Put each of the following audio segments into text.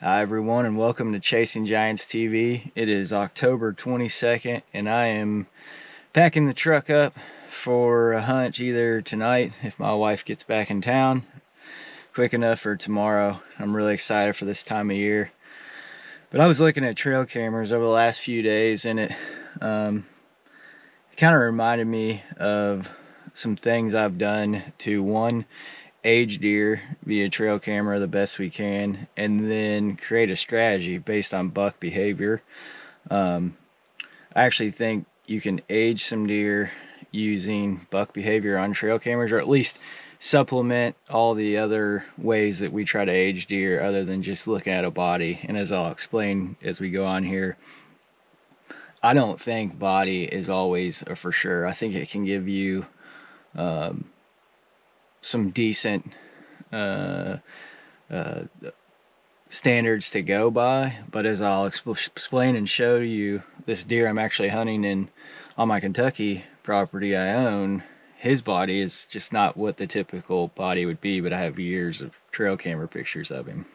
Hi everyone, and welcome to Chasing Giants TV. It is October 22nd and I am packing the truck up for a hunt either tonight if my wife gets back in town quick enough, or tomorrow. I'm really excited for this time of year. But I was looking at trail cameras over the last few days, and it kind of reminded me of some things I've done to, one, age deer via trail camera the best we can, and then create a strategy based on buck behavior. I actually think you can age some deer using buck behavior on trail cameras, or at least supplement all the other ways that we try to age deer other than just looking at a body. And as I'll explain as we go on here, I don't think body is always a for sure. I think it can give you some decent standards to go by, but as I'll explain and show you, this deer I'm actually hunting on my Kentucky property I own, his body is just not what the typical body would be, but I have years of trail camera pictures of him.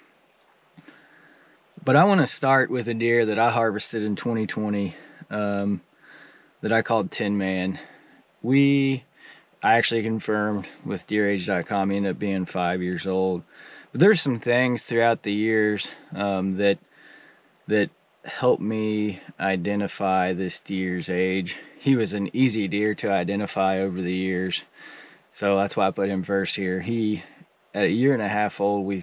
But I want to start with a deer that I harvested in 2020 that I called Tin Man. I actually confirmed with deerage.com, he ended up being 5 years old. But there's some things throughout the years that helped me identify this deer's age. He was an easy deer to identify over the years, so that's why I put him first here. He, at a year and a half old, we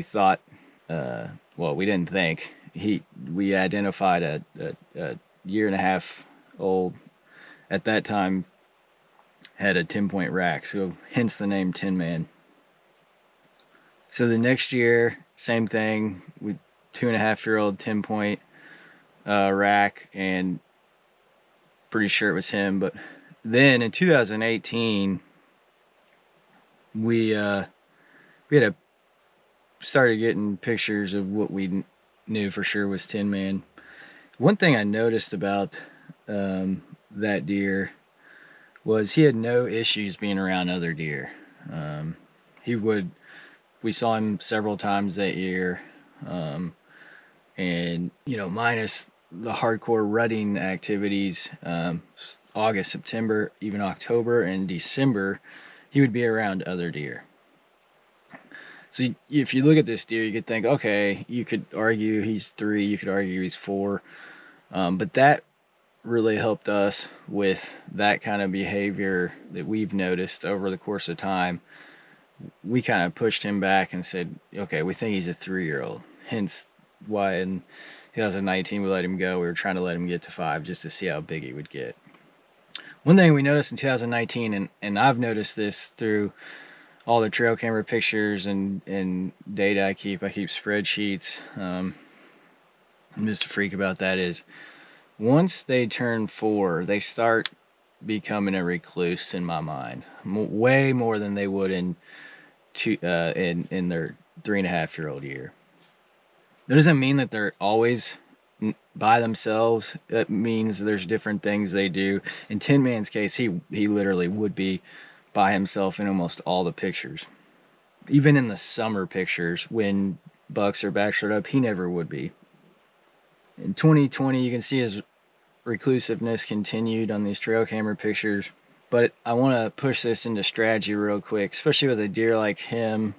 thought, well, we didn't think. We identified a year and a half old at that time had a 10-point rack, so hence the name Tin Man. So the next year, same thing, with 2.5-year-old 10-point rack, and pretty sure it was him. But then in 2018, we started getting pictures of what we knew for sure was Tin Man. One thing I noticed about that deer was he had no issues being around other deer. We saw him several times that year, and minus the hardcore rutting activities, August, September, even October and December, he would be around other deer. So if you look at this deer, you could think, okay, you could argue he's 3, you could argue he's 4, but that really helped us with that kind of behavior that we've noticed over the course of time. We kind of pushed him back and said, okay, we think he's a 3-year-old. Hence why in 2019 we let him go. We were trying to let him get to 5 just to see how big he would get. One thing we noticed in 2019, and I've noticed this through all the trail camera pictures and data I keep spreadsheets. I'm just a freak about that, is once they turn 4, they start becoming a recluse in my mind, way more than they would in their 3.5-year-old year. That doesn't mean that they're always by themselves. That means there's different things they do. In Tin Man's case, he literally would be by himself in almost all the pictures. Even in the summer pictures when bucks are backshot up, he never would be. In 2020, you can see his reclusiveness continued on these trail camera pictures, but I want to push this into strategy real quick, especially with a deer like him.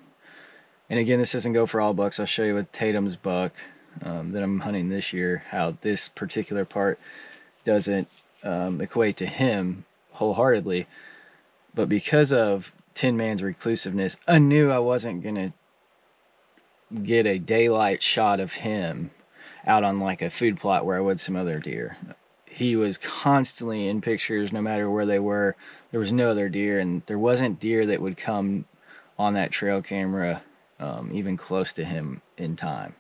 And again, this doesn't go for all bucks. I'll show you with Tatum's buck that I'm hunting this year, how this particular part doesn't equate to him wholeheartedly. But because of Tin Man's reclusiveness, I knew I wasn't going to get a daylight shot of him out on like a food plot where I would some other deer. He was constantly in pictures no matter where they were. There was no other deer, and there wasn't deer that would come on that trail camera even close to him in time.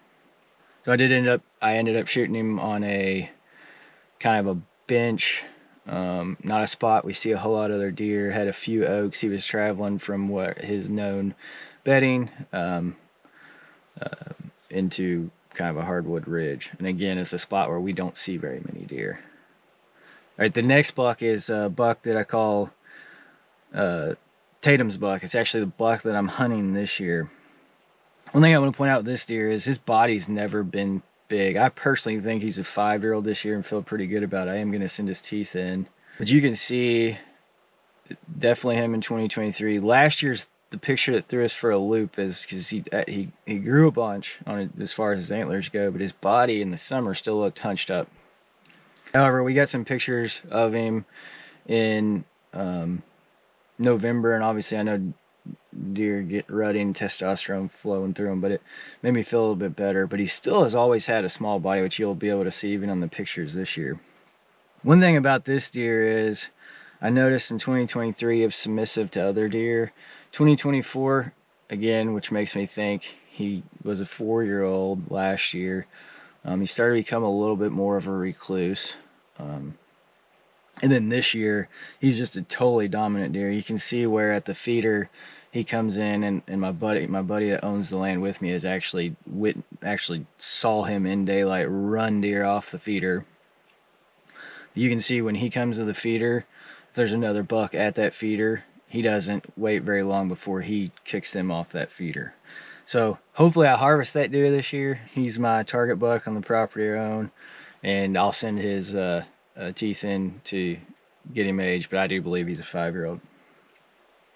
So I ended up shooting him on a kind of a bench, not a spot we see a whole lot of other deer. Had a few oaks. He was traveling from what his known bedding into kind of a hardwood ridge, and again, it's a spot where we don't see very many deer. All right, the next buck is a buck that I call Tatum's buck. It's actually the buck that I'm hunting this year. One thing I want to point out with this deer is his body's never been big. I personally think he's a 5-year-old this year and feel pretty good about it. I am going to send his teeth in. But you can see definitely him in 2023. Last year's the picture that threw us for a loop is because he grew a bunch on it as far as his antlers go, but his body in the summer still looked hunched up. However, we got some pictures of him in November, and obviously I know deer get rutting, testosterone flowing through him, but it made me feel a little bit better. But he still has always had a small body, which you'll be able to see even on the pictures this year. One thing about this deer is I noticed in 2023 of submissive to other deer. 2024, again, which makes me think he was a 4-year-old last year. He started to become a little bit more of a recluse. And then this year, he's just a totally dominant deer. You can see where at the feeder he comes in, and my buddy that owns the land with me is actually saw him in daylight run deer off the feeder. You can see when he comes to the feeder, if there's another buck at that feeder, he doesn't wait very long before he kicks them off that feeder. So hopefully I harvest that deer this year. He's my target buck on the property I own, and I'll send his teeth in to get him aged, but I do believe he's a 5-year-old.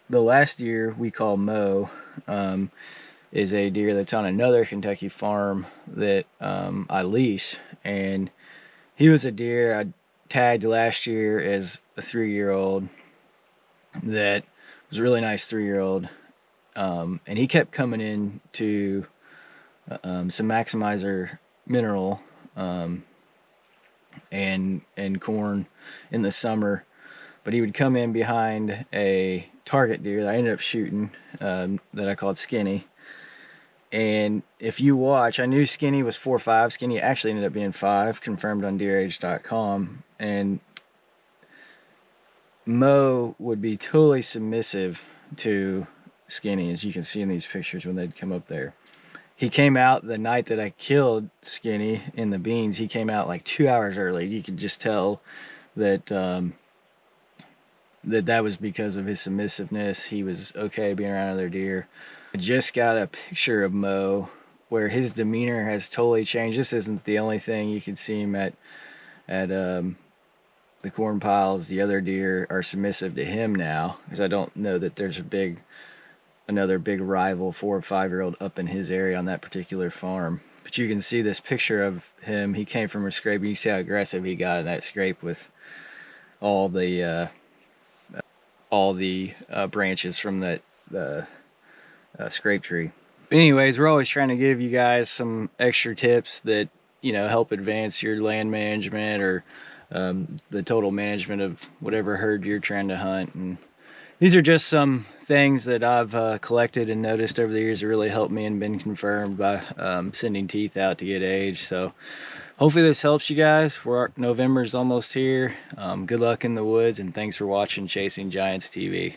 The last deer we call Mo is a deer that's on another Kentucky farm that I lease, and he was a deer I tagged last year as a 3-year-old that was a really nice 3-year-old, and he kept coming in to some maximizer mineral and corn in the summer, but he would come in behind a target deer that I ended up shooting that I called Skinny. And if you watch, I knew Skinny was 4.5. Skinny actually ended up being 5, confirmed on deerage.com. And Mo would be totally submissive to Skinny, as you can see in these pictures when they'd come up there. He came out the night that I killed Skinny in the beans. He came out like 2 hours early. You could just tell that that was because of his submissiveness. He was okay being around other deer. I just got a picture of Mo where his demeanor has totally changed. This isn't the only thing. You can see him at the corn piles. The other deer are submissive to him now, because I don't know that there's another big rival 4 or 5-year-old up in his area on that particular farm. But you can see this picture of him. He came from a scrape. You see how aggressive he got in that scrape with all the branches from the scrape tree. But anyways, we're always trying to give you guys some extra tips that, you know, help advance your land management or the total management of whatever herd you're trying to hunt. And these are just some things that I've collected and noticed over the years that really helped me and been confirmed by sending teeth out to get aged. So hopefully this helps you guys. November's almost here. Good luck in the woods, and thanks for watching Chasing Giants TV.